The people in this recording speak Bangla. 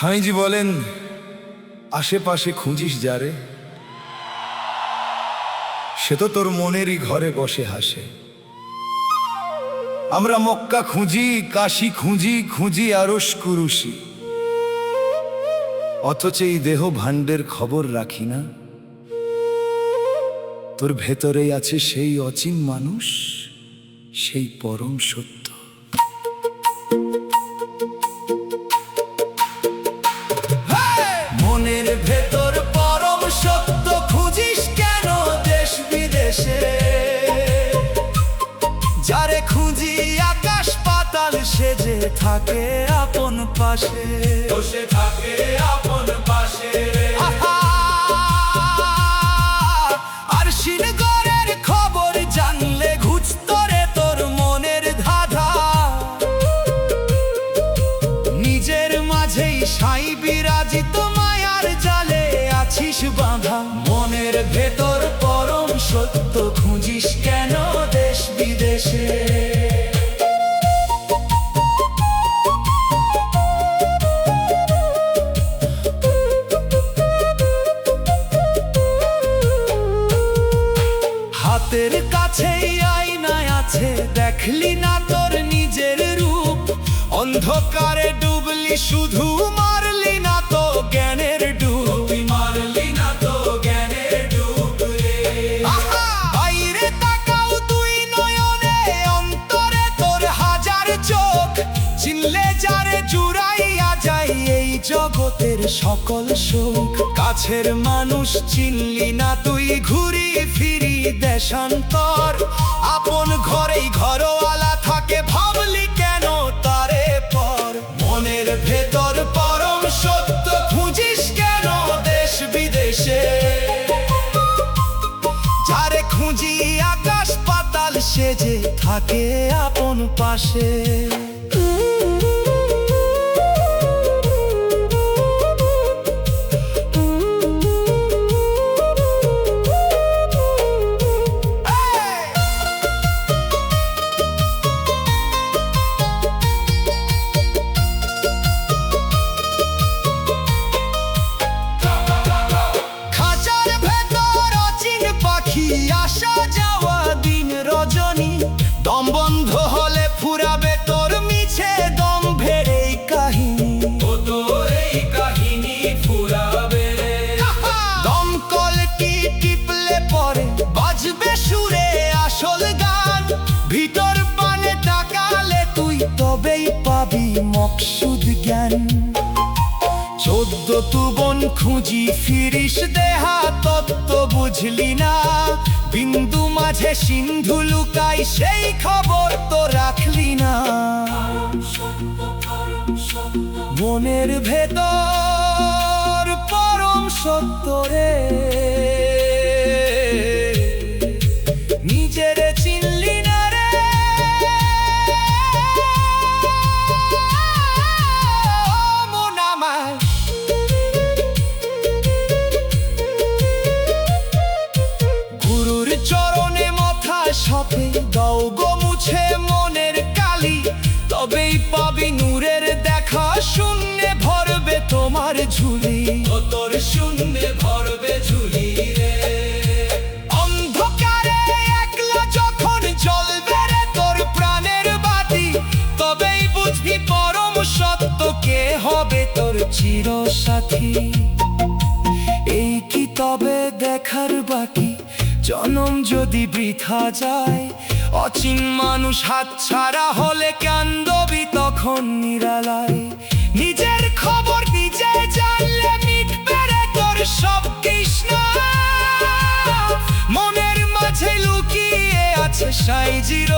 স্বামীজি বলেন, আশেপাশে খুঁজিস যারে, সে তো তোর মনেরই ঘরে বসে হাসে। আমরা মক্কা খুঁজি, কাশী খুঁজি, খুঁজি আরশ কুরুশি, অথচ এই দেহ ভাণ্ডের খবর রাখি না। তোর ভেতরেই আছে সেই অচিন মানুষ, সেই পরম সত্য। মনের ভেতর পরম সত্য খুঁজিস কেন দেশ বিদেশে? যারে খুঁজি আকাশ পাতাল সেজে থাকে আপন পাশে, বসে থাকে আপন পাশে। আর সিনগরের খবর জানলে ঘুচতো রে তোর মনের ধাঁধা। নিজের মাঝেই সাই বিরাজিত মায়ার জালে আছিস বাঁধা। মনের ভেতর পরম সত্য খুঁজিস কেন দেশ বিদেশে? হাতের কাছেই আয়নায় আছে, দেখলি না তোর নিজের রূপ? অন্ধকারে ডুবলি শুধু, মারলি না তো জ্ঞানের ডুব, মারলি না তো জ্ঞানের ডুব। বাইরে তাকাও তুই নয়নে, অন্তরে তোর হাজার চোখ। চিনলে যারে জুড়াইয়া যায় এই জগতের সকল সুখ। কাছের মানুষ চিনলি না তুই, ঘুরি ফিরি দেশান্তর। আপন ঘরেই ঘরওয়ালা থাকে, ভাবলি কেন তারে পর? মনের ভেতর পরম সত্য খুঁজিস কেন দেশ বিদেশে? যারে খুঁজি আকাশ পাতাল সেজে থাকে আপন পাশে। আসা যাওয়া দিন রজনী, দম বন্ধ হলে ফুরাবে তোর মিছে দম ভেড়ে এই কাহিনী। এই কাহিনী ফুরাবে। দমকলটি টিপলে পরে বাজবে সুরে আসল গান। ভিতর পানে তাকালে তুই তবেই পাবি মকসুদ জ্ঞান। 14 ভুবন খুঁজি ফিরিস দেহা তত্ত্ব বুঝলি না। বিন্দু মাঝে সিন্ধু লুকাই সেই খবর তো রাখলি না। মনের ভেতর পরম সত্য রে, নিজের চিনলি না রে। মন আমার গুরুর চরণে মাথা সাথে দাও গো মুছে মনের কালি। তবেই পাবি নূরের দেখা, শূন্যে ভরবে তোমার ঝুলি। তোর শূন্যে ভরবে ঝুলি রে। অন্ধকারে একলা যখন জ্বলবে রে তোর প্রাণের বাতি, তবেই বুঝবি পরম সত্য কে হবে তোর চিরসাথী। এই কি তবে দেখার বাকি, জনম যদি বৃথা যায়? অচিন মানুষ হাতছাড়া হলে কান্দবি তখন নিরালায়। নিজের খবর নিজে জানলে মিটবে রে তোর সব তৃষ্ণা। মনের মাঝে লুকিয়ে আছে সাইজির